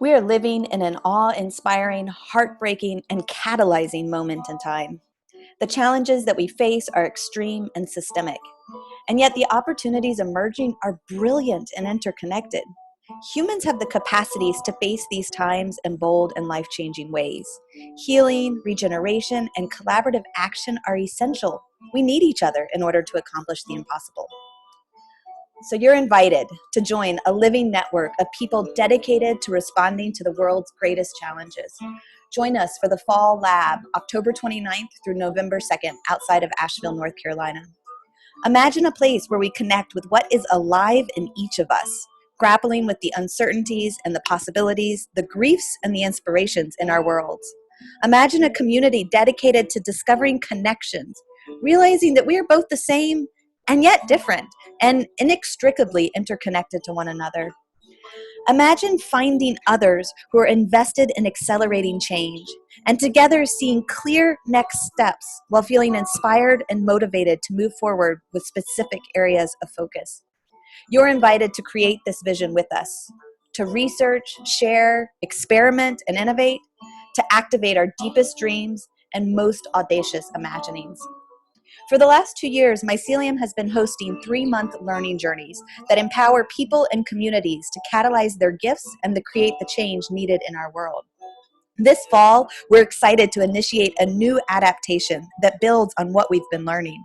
We are living in an awe-inspiring, heartbreaking, and catalyzing moment in time. The challenges that we face are extreme and systemic, and yet the opportunities emerging are brilliant and interconnected. Humans have the capacities to face these times in bold and life-changing ways. Healing, regeneration, and collaborative action are essential. We need each other in order to accomplish the impossible. So you're invited to join a living network of people dedicated to responding to the world's greatest challenges. Join us for the Fall Lab, October 29th through November 2nd, outside of Asheville, North Carolina. Imagine a place where we connect with what is alive in each of us, grappling with the uncertainties and the possibilities, the griefs and the inspirations in our worlds. Imagine a community dedicated to discovering connections, realizing that we are both the same and yet different and inextricably interconnected to one another. Imagine finding others who are invested in accelerating change and together seeing clear next steps while feeling inspired and motivated to move forward with specific areas of focus. You're invited to create this vision with us, to research, share, experiment, and innovate, to activate our deepest dreams and most audacious imaginings. For the last 2 years, Mycelium has been hosting 3-month learning journeys that empower people and communities to catalyze their gifts and to create the change needed in our world. This fall, we're excited to initiate a new adaptation that builds on what we've been learning.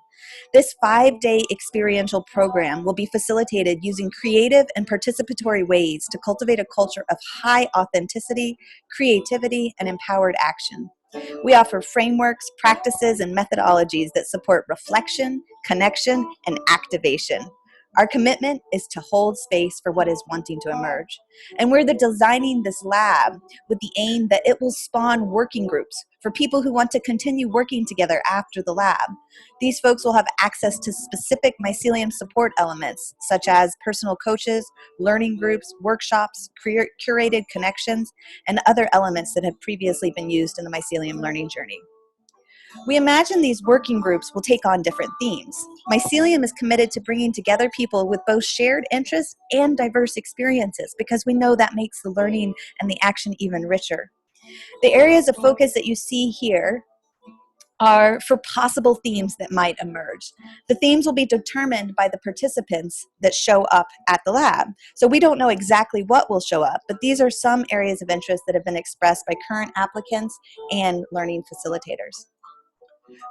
This 5-day experiential program will be facilitated using creative and participatory ways to cultivate a culture of high authenticity, creativity, and empowered action. We offer frameworks, practices, and methodologies that support reflection, connection, and activation. Our commitment is to hold space for what is wanting to emerge. And we're designing this lab with the aim that it will spawn working groups for people who want to continue working together after the lab. These folks will have access to specific Mycelium support elements, such as personal coaches, learning groups, workshops, curated connections, and other elements that have previously been used in the Mycelium learning journey. We imagine these working groups will take on different themes. Mycelium is committed to bringing together people with both shared interests and diverse experiences because we know that makes the learning and the action even richer. The areas of focus that you see here are for possible themes that might emerge. The themes will be determined by the participants that show up at the lab. So we don't know exactly what will show up, but these are some areas of interest that have been expressed by current applicants and learning facilitators.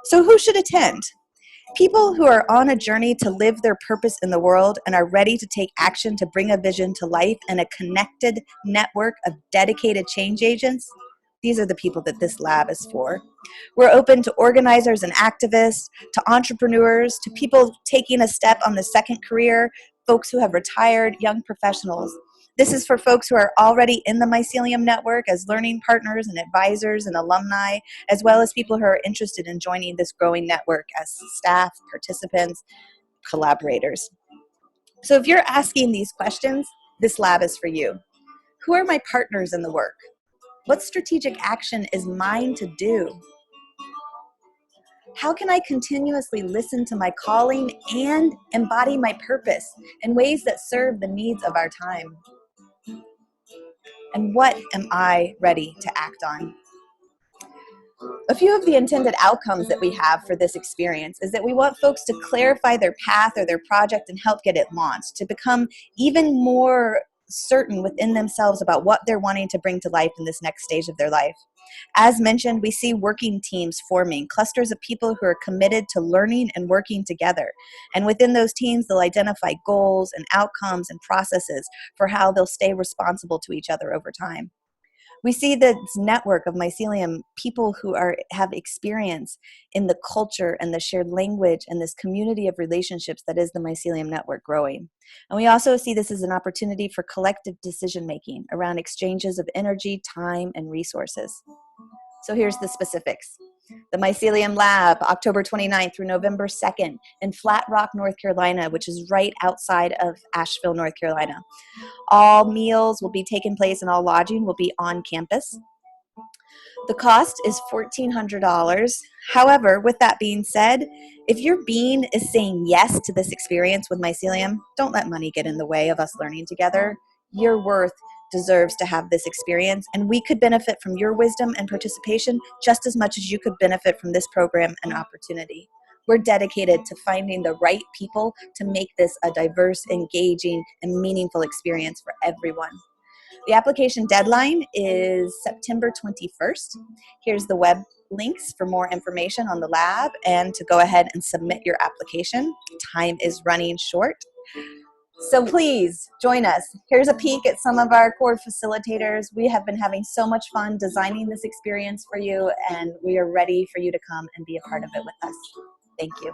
So who should attend? People who are on a journey to live their purpose in the world and are ready to take action to bring a vision to life and a connected network of dedicated change agents. These are the people that this lab is for. We're open to organizers and activists, to entrepreneurs, to people taking a step on the second career, folks who have retired, young professionals. This is for folks who are already in the Mycelium network as learning partners and advisors and alumni, as well as people who are interested in joining this growing network as staff, participants, collaborators. So if you're asking these questions, this lab is for you. Who are my partners in the work? What strategic action is mine to do? How can I continuously listen to my calling and embody my purpose in ways that serve the needs of our time? And what am I ready to act on? A few of the intended outcomes that we have for this experience is that we want folks to clarify their path or their project and help get it launched, to become even more certain within themselves about what they're wanting to bring to life in this next stage of their life. As mentioned, we see working teams forming, clusters of people who are committed to learning and working together. And within those teams, they'll identify goals and outcomes and processes for how they'll stay responsible to each other over time. We see this network of Mycelium, people who have experience in the culture and the shared language and this community of relationships that is the Mycelium network growing. And we also see this as an opportunity for collective decision-making around exchanges of energy, time, and resources. So here's the specifics. The Mycelium Lab, October 29th through November 2nd in Flat Rock, North Carolina, which is right outside of Asheville, North Carolina. All meals will be taking place and all lodging will be on campus. The cost is $1,400. However, with that being said, if your being is saying yes to this experience with Mycelium, don't let money get in the way of us learning together. Your worth deserves to have this experience, and we could benefit from your wisdom and participation just as much as you could benefit from this program and opportunity. We're dedicated to finding the right people to make this a diverse, engaging, and meaningful experience for everyone. The application deadline is September 21st. Here's the web links for more information on the lab and to go ahead and submit your application. Time is running short. So please join us. Here's a peek at some of our core facilitators. We have been having so much fun designing this experience for you, and we are ready for you to come and be a part of it with us. Thank you.